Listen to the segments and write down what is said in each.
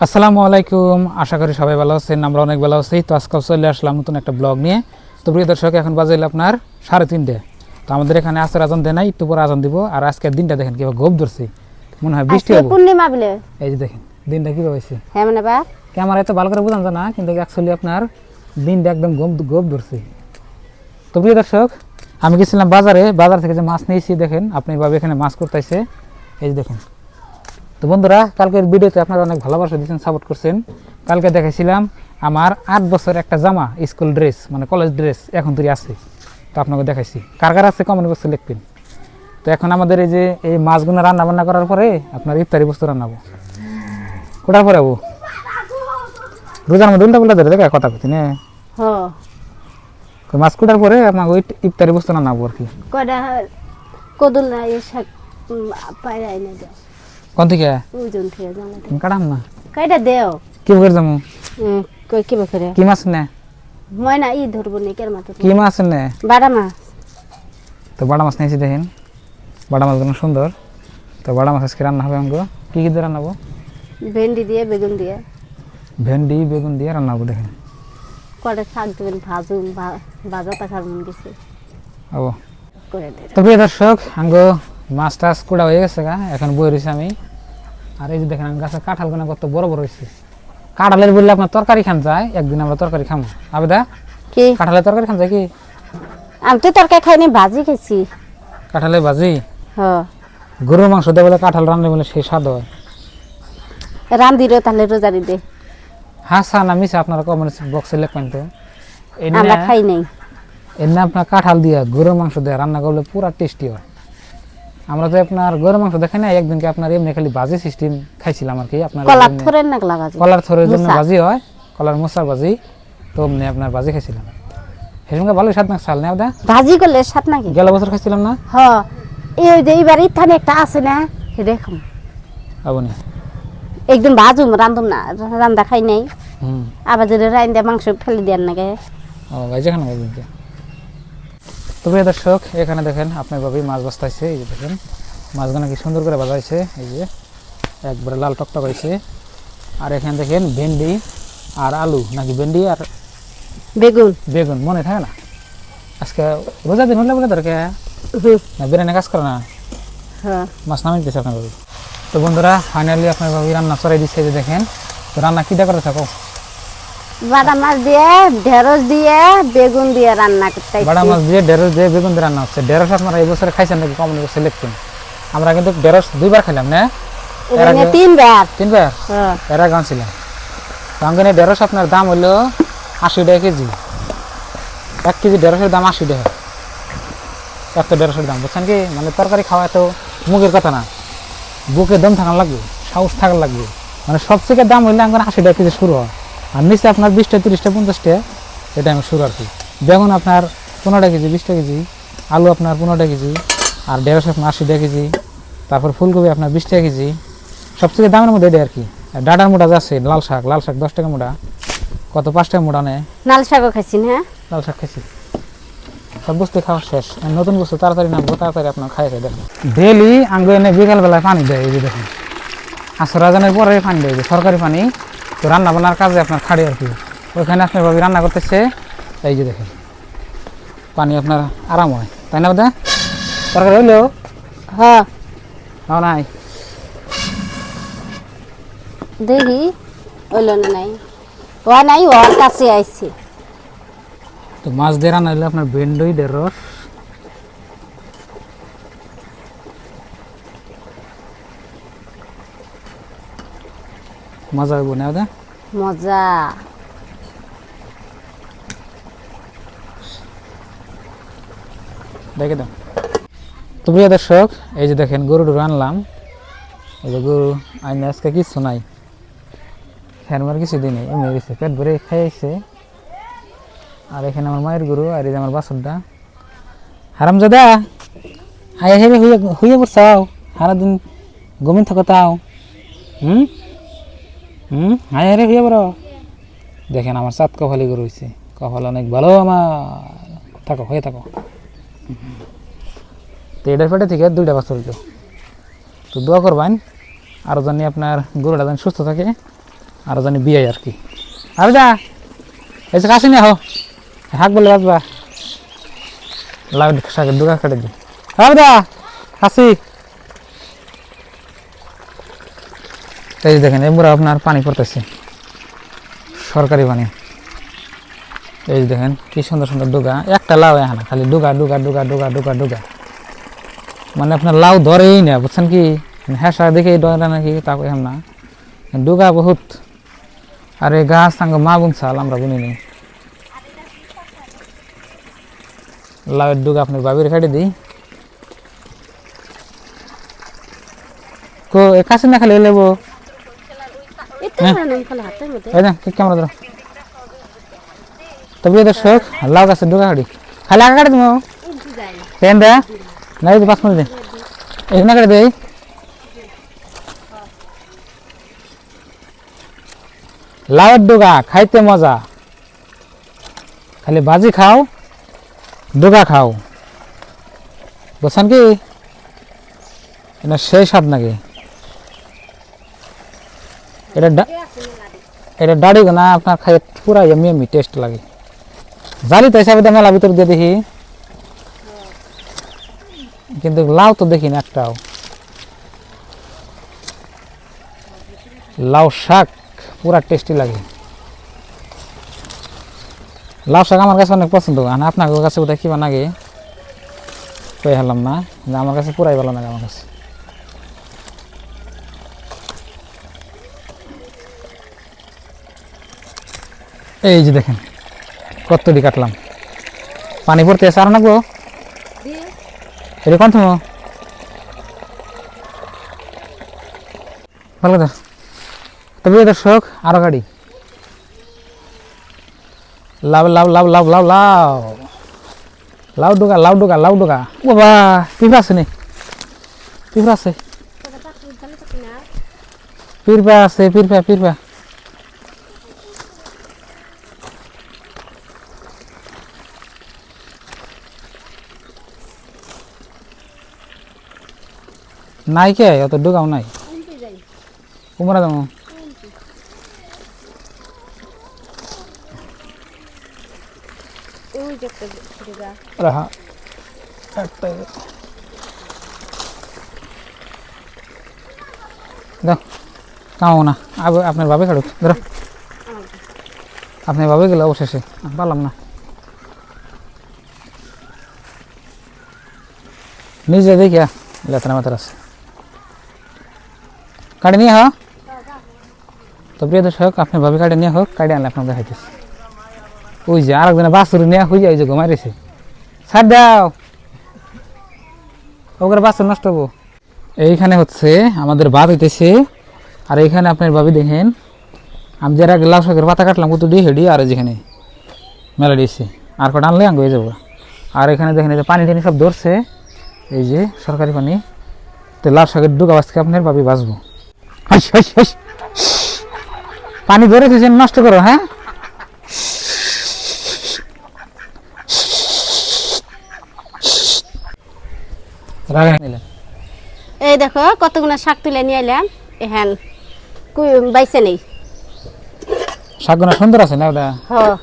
আসসালামু আলাইকুম, আশা করি সবাই ভালো আছেন। আমরা অনেক ভালো আছি। তো আজকে চলে আসলাম নতুন একটা ব্লগ নিয়ে। তো প্রিয় দর্শক, এখন বাজে আপনার 3:30। তো আমাদের এখানে আসর আজান দেয় নাই, একটু পরে আজান দিব। আর আজকের দিনটা দেখেন কিভাবে গোপ ধরছি, মনে হয় বৃষ্টি হবে। পূর্ণিমা বলে এই যে দেখেন দিনটা কিভাবে হয়েছে। হ্যাঁ মানে বা ক্যামেরায় তো ভালো করে বোঝান যায় না, কিন্তু অ্যাকচুয়ালি আপনার দিনটা একদম গোপ ধরছি। তো প্রিয় দর্শক, আমি গেছিলাম বাজার থেকে যে মাছ নিয়েছি, দেখেন আপনি ভাবে এখানে মাছ করতেছে। এই যে দেখেন। তো বন্ধুরা, কালকের ভিডিওতে আপনারা অনেক ভালোবাসা দিচ্ছেন, সাপোর্ট করছেন। কালকে দেখাইছিলাম আমার 8 বছর একটা জামা, স্কুল ড্রেস মানে কলেজ ড্রেস এখন তৈরি আছে। তো আপনাকে দেখাইছি, কার কার আছে কমেন্ট বক্সে লিখবেন। তো এখন আমাদের এই যে এই মাছগুলো রান্না বান্না করার পরে আপনার ইফতারি বস্তু রান্নাবো। কোটার পরে আবু রোজার মধ্যে উল্টা পুল্টা ধরে দেখা কথা কথা না, মাছ কুটার পরে আপনার ওই ইফতারি বস্তু রান্নাবো আর কি। কয়টা কদুল না এই শাক পাইরাই না দাও কোন থেকে ওজন থেকে জানা তুমি কাটাম না কয়টা দেও কি করে যাবো, কই কি বকরে কি মাছ নে ময়না ই ধরবো নি কের মাথা কি মাছ নে বাড়া মাছ। তো বাড়া মাছ নিয়েছি দেখেন, বাড়া মাছগুলো সুন্দর। তো বাড়া মাছ আজকে রান্না হবে আমাকে। কী কী দিয়ে রান্নাবো? ভেন্ডি দিয়ে বেগুন দিয়ে ভেন্ডি বেগুন দিয়ে রান্নাবো দেখেন। কয়টা শাক দেবেন ভাজুন ভাজা টাকার মন গেছে ও করে দে। তো প্রিয় দর্শক, আঙ্গো মাছ টাছ কুড়া হয়ে গেছে গা, এখন বই রয়েছে আমি। আর এই যে দেখেন গাছের কাঁঠালগুলো কত বড় বড় হয়েছে। কাঁঠালের বললে আপনার তরকারি খান যায়, একদিন আমরা তরকারি খাবো। আবেদা কি কাঁঠালের তরকারি খান যায় কি? আমি তো তরকারি খাইনি ভাজি খেয়েছি। কাঁঠালের ভাজি, হ্যাঁ গরুর মাংস দিয়ে বলে কাঁঠাল রান্না বলে সেই স্বাদ হয়। রান্দিরও তাহলে রোজারি দে হ্যাঁ সা না মিশে আপনারা কমেন্ট বক্সে লিখবেন। তো আমরা খাই নাই। এমনি আপনার কাঁঠাল দিয়ে গরুর মাংস দিয়ে রান্না করলে পুরা টেস্টি হয়। আমরা তো আপনার গরুর মাংস দেখে না, একদিনকে আপনার এমনি খালি ভাজি সিস্টেম খাইছিলাম আর কি। আপনার কলার থরের না লাগা কলার থরের জন্য ভাজি হয়, কলার মোচার ভাজি। তো এমনি আপনার ভাজি খাইছিলাম, সেসঙ্গে ভালোই স্বাদ না চাল না ওটা ভাজি করলে স্বাদ নাকি? গেল বছর খাইছিলাম না। হ্যাঁ এই যে এইবার ইথানে একটা আছে না সেটা খাম আবনি একদম ভাজুম রান্ধুম না, রান্দা খাই নাই। হুম আবার যদি রান্দা মাংস ফেলে দেন নাকি ও ভাই যেখানে বলবেন। তো প্রিয় দর্শক, এখানে দেখেন আপনার ভাবেই মাছ বাছতেছে। এই যে দেখেন মাছগুলো কি সুন্দর করে বাজাইছে, এই যে একবারে লাল টকটক হয়েছে। আর এখানে দেখেন ভেন্ডি আর আলু, নাকি ভেন্ডি আর বেগুন বেগুন মনে থাকে না। আজকে রোজা দিন হলে বলে দরকার না, বিরিয়ানি কাজ করে না, হ্যাঁ মাছ নামিয়ে দিতেছে আপনার ভাবি। তো বন্ধুরা, ফাইনালি আপনার ভাবি রান্না চড়াই দিচ্ছে। যে দেখেন, তো রান্না কীটা করে থাকো? বাটা মাছ দিয়ে ঢেঁড়স দিয়ে বেগুন দিয়ে রান্না করতে। বাটা মাছ দিয়ে ঢেঁড়স দিয়ে বেগুন দিয়ে রান্না হচ্ছে। ঢেঁড়স আপনারা এই বছরে খাইছেন নাকি কমেন্ট বক্সে লিখবেন। আমরা কিন্তু ঢেঁড়স 2বার খাইলাম না, তিনবার। এর আগে আনছিলাম। তো আমি ঢেঁড়স আপনার দাম হইলো 80 টাকা কেজি। 1 কেজি ঢেঁড়সের দাম 80 টাকা। এত ঢেঁড়সের দাম বুঝছেন কি, মানে তরকারি খাওয়া তো মুখের কথা না, বুকে দম থাকা লাগবে, সাহস থাকা লাগবে। মানে সবথেকে দাম হইলে আমার 80 টাকা কেজি শুরু হয়। আর নিচে আপনার 20টা 30টা 50টা এটা আমি শুরু আর কি। বেগুন আপনার 15 টাকা কেজি 20 টাকা কেজি, আলু আপনার 15 টাকা কেজি, আর ঢেঁড়স আপনার 80 টাকা কেজি, তারপর ফুলকপি আপনার 20 টাকা কেজি। সবথেকে দামের মধ্যে এটা আর কি। ডাটার মোটা যাচ্ছে, লাল শাক 10 টাকা মোটা, কত 5 টাকা মোটা নেয়। লাল শাকও খাইছি না, লাল শাক খাইছি, সব বস্তু খাওয়া শেষ। নতুন বস্তু তাড়াতাড়ি নামবো, তাড়াতাড়ি আপনার খাই দেখেন। ডেলি আঙ্গু এনে বিকালবেলায় পানি দেয়, এই যে দেখেন আসর আজানের পরে পানি দেয়, সরকারি পানি। তো রান্না বান্নার কাজে আপনার খাড়ি আর কি। ওইখানে আপনার ভাবি রান্না করতেছে, এই যে দেখেন পানি আপনার আরাম হয়, তাই না বোধ? তরকারি হইলেও হ্যাঁ নাই দেখি ওইল না নাই, ও নাই ওর কাছে আইছি। তো মাছ দিয়ে রান্না হইলে আপনার ভেন্ডি ঢেঁড়স, মজা হইব না ওদের মজা। দেখে দাও। তো প্রিয় দর্শক, এই যে দেখেন গরু টরু আনলাম। এই যে গরু আইনে আজকে কিছু নাই, ফেরমার কিছু দিই নেই, এমনি গেছে পেট ভরে খাইছে। আর এখানে আমার মায়ের গরু, আর এই যে আমার বাছুরটা। হারামজাদা হাই হেরে হইয়া পড়ছাও, সারাদিন গমিন থাকো তাও। হাই হেরে হইয়া পড়ো। দেখেন আমার 7 কপালি গরু হয়েছে, কপাল অনেক ভালো আমার। থাকো হয়ে থাকো। তো এটার পেটে থেকে 2টা বাছুর হইল। তো দোয়া করবেন আরও জানি আপনার গরুটা যেন সুস্থ থাকে, আরো জানি বিয়ে আর কি আরে দা এসে কাছে নিয়ে হো হাক বলে বাজবা লাউ শাকের ডুগা কেটে দি আরে দা কাশি এই দেখেন এবার আপনার পানি পড়তেছে সরকারি পানি এই দেখেন কি সুন্দর সুন্দর ডুগা একটা লাউ এখানে খালি ডুগা ডুগা ডুগা ডুগা ডুগা ডুগা মানে আপনার লাউ ধরেই না বুঝছেন কি হ্যাঁ দেখে ডরে নাকি তা কইলাম না ডুগা বহুত আর এই গাছ সাঙ্গ মা বুন চাল আমরা বুনি নেই লাউয়ের ডুগা আপনার বাবির কাটে দিই কো এ কাছে না খালি লেবো এই দেখ ক্যামেরা ধরো তবে দর্শক লাউ গাছের ডুগা কাটি খালি আগে কাটে দিব পেন দে নাই 5 মিনিট দে এখানে কাটে দেই লাউয়ের ডুগা খাইতে মজা খালি ভাজি খাও ডুগা খাও বুঝছেন কি এটা সেই স্বাদ নাকি এটা দাড়ি না আপনার খাই পুরা এমনি এমনি টেস্ট লাগে জালি তো হিসাবে মেলা ভিতর দিয়ে দেখি কিন্তু লাউ তো দেখি না একটাও লাউ শাক পুরা টেস্টি লাগে লাউ শাক আমার কাছে অনেক পছন্দ আর আপনার কাছে ওটা কি বানাগে কই হলাম না আমার কাছে পুরাই ভালো লাগে আমার কাছে এই যে দেখেন কতটি কাটলাম পানি পড়তে আছে আর নাকবো এটা কোন থামো ভালো কথা তবে দর্শক আরো গাড়ি লাভ লাভ লাভ লাভ লাভ লাভ লাউ ডুগা লাউ ডুগা লাউ ডুগা বাবা পিঁপড়া আছে নি পিঁপড়া আছে পিঁপড়া আছে পিঁপড়া পিঁপড়া নাই কে অত ডুগাও নাই কুমড়া দাম রাহা একটাই দাও কামো না আপনার বাবে কাটুক ধরো আপনার বাবে গেলে অবশেষে পারলাম না নিজে দেখিয়া লেতনা মাথার আছে কাটে নিয়ে হ্যাঁ তো প্রিয় দর্শক আপনার ভাবে কাটে নিয়ে হোক কাটে আনলে আপনার দেখাইতেছে ওই যে আর একজনে বাছুর নিয়ে হয়ে যায় যে ঘুমাইছে ছাড় দাও ওগুলো বাছুর নষ্ট হবো এইখানে হচ্ছে আমাদের ভাত হইতেছে আর এইখানে আপনার ভাবি দেখেন আমি যারা লাউ শাকের পাতা কাটলাম কত দিয়ে হেডি আর যেখানে মেলা দিয়েছে আর কটা আনলে আঙ্গ হয়ে যাবো আর এখানে দেখেন এই যে পানি টানি সব ধরছে এই যে সরকারি পানি তো লাউ শাকের ডুগা বাঁচকে আপনার ভাবি বাঁচবো পানি ধরে দিয়েছেন নষ্ট করো হ্যাঁ এই দেখো কতগুলো শাক তুলে নিয়ে এলাম এখান বাইছে নেই শাকগুলো সুন্দর আছে না ওটা হ্যাঁ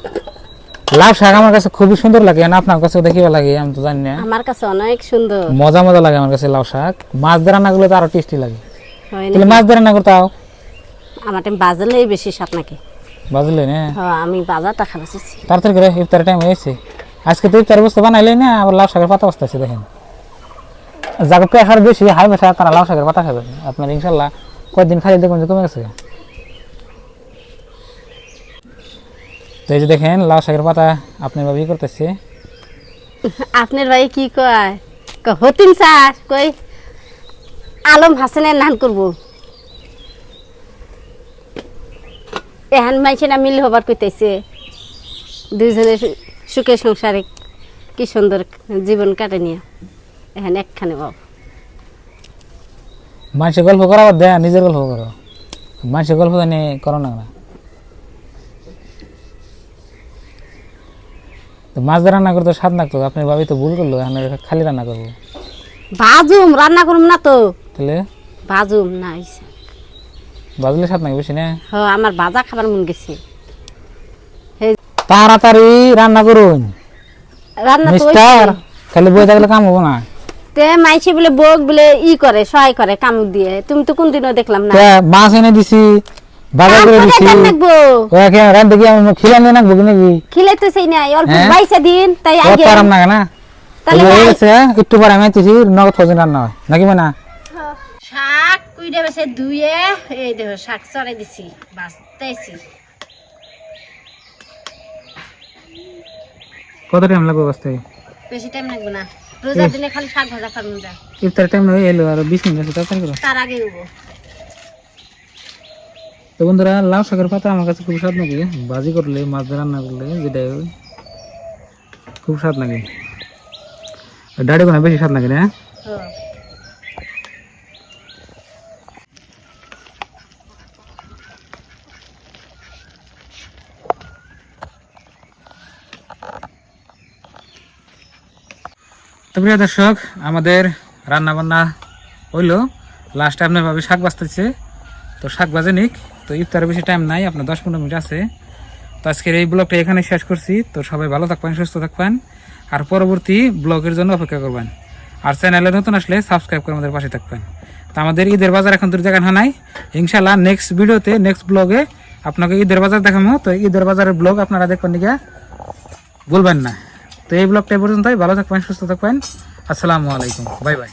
লাউ শাক আমার কাছে খুবই সুন্দর লাগে না আপনার কাছে দেখিবা লাগে আমি তো জানি না আমার কাছে অনেক সুন্দর মজা মজা লাগে আমার কাছে লাউ শাক মাছ দিয়ে রান্না করলে তো আরো টেস্টি লাগে হয় না? তাহলে মাছ দিয়ে রান্না করতাও আমার টাইম বাজালেই বেশি স্বাদ নাকি বাজলে না হ্যাঁ আমি বাজারটা খাবেছি তাড়াতাড়ি করে ইফতারের টাইম হয়েছে আজকে তো ইফতারের বস্তু বানাইলে না আবার লাউ শাকের পাতা বসতে আছে দেখেন যাকে প্রেশার বেশি হাই প্রেশার তারা লাউ শাকের পাতা খাবেন আপনার ইনশাল্লাহ কয়েকদিন খালি দেখবেন যে কমে গেছে তো এই যে দেখেন লাউ শাকের পাতা আপনার ভাবে করতেছে আপনার ভাই কি কয় হতিন স্যার কই আলম হাসানের নান করবো এহান মাইছে না মিল হবার কইতেছে দুইজনের সুখে সংসারে কি সুন্দর জীবন কাটে নিয়ে এখানে একখানে বাব মানুষের গল্প করা বাদ দেয় নিজের গল্প করো মানুষের গল্প জানি করো না তো মাছ দিয়ে রান্না করতে স্বাদ লাগতো আপনার ভাবি তো ভুল করলো এখন খালি রান্না করবো ভাজুম রান্না করুম না তো তাহলে ভাজুম না বাজলে স্বাদ নাকি বেশি না? আমার ভাজা খাবার মন গেছে। তাড়াতাড়ি রান্না করুন রান্না তো মিস্টার, খালি বই থাকলে কাম হবো না। তে মাইছে বলে বউক বলে করে সহায় করে কামড় দিয়ে, তুমি তো কোনদিনও দেখলাম না। মাছ এনে দিছি, বাজার করে দিছি, রান্না কি আমি খিলানে নাকবো নাকি? খিলাইতে চাই না, অল্প বাইসা দিন তাই আগে পারাম না না। তাহলে একটু পরে আমি আইতেছি, নগদ ফজন রান্না হয় নাকি না? শাক কুইডে বেছে ধুয়ে এই দেখো শাক চড়াই দিছি, বাঁচতেছি। কত টাইম লাগবে বাঁচতে? বেশি টাইম লাগবে না, রোজার দিনে খালি শাক ভাজা খাওয়া যায়। ইফতার টাইম হয়ে এলো, আর 20 মিনিট আছে, তাড়াতাড়ি করো। তার আগে উবো। তো বন্ধুরা, লাউ শাকের পাতা আমার কাছে খুব স্বাদ লাগে, ভাজি করলে, মাছ দিয়ে রান্না করলে, যেটা খুব স্বাদ লাগে। ডাড়ি বানা বেশি স্বাদ লাগে না? তো প্রিয় দর্শক, আমাদের রান্না বান্না হইলো, লাস্টে আপনার ভাবে শাক বাঁচতেছে। তো শাক বাজে নিক, তো ইফতারের বেশি টাইম নাই, আপনার 10-15 মিনিট আছে। তো আজকের এই ব্লগটা এখানে শেষ করছি। তো সবাই ভালো থাকবেন, সুস্থ থাকবেন, আর পরবর্তী ব্লগের জন্য অপেক্ষা করবেন। আর চ্যানেলে নতুন আসলে সাবস্ক্রাইব করে আমাদের পাশে থাকবেন। তো আমাদের ঈদের বাজার এখন দূর জায়গা নাই, ইনশাল্লাহ নেক্সট ভিডিওতে, নেক্সট ব্লগে আপনাকে ঈদের বাজার দেখাবো। তো ঈদের বাজারের ব্লগ আপনারা দেখবেন দিকে বলবেন না। তো এই ব্লগটা পর্যন্তই, ভালো থাকবেন, সুস্থ থাকবেন, আসসালামু আলাইকুম, বাই বাই।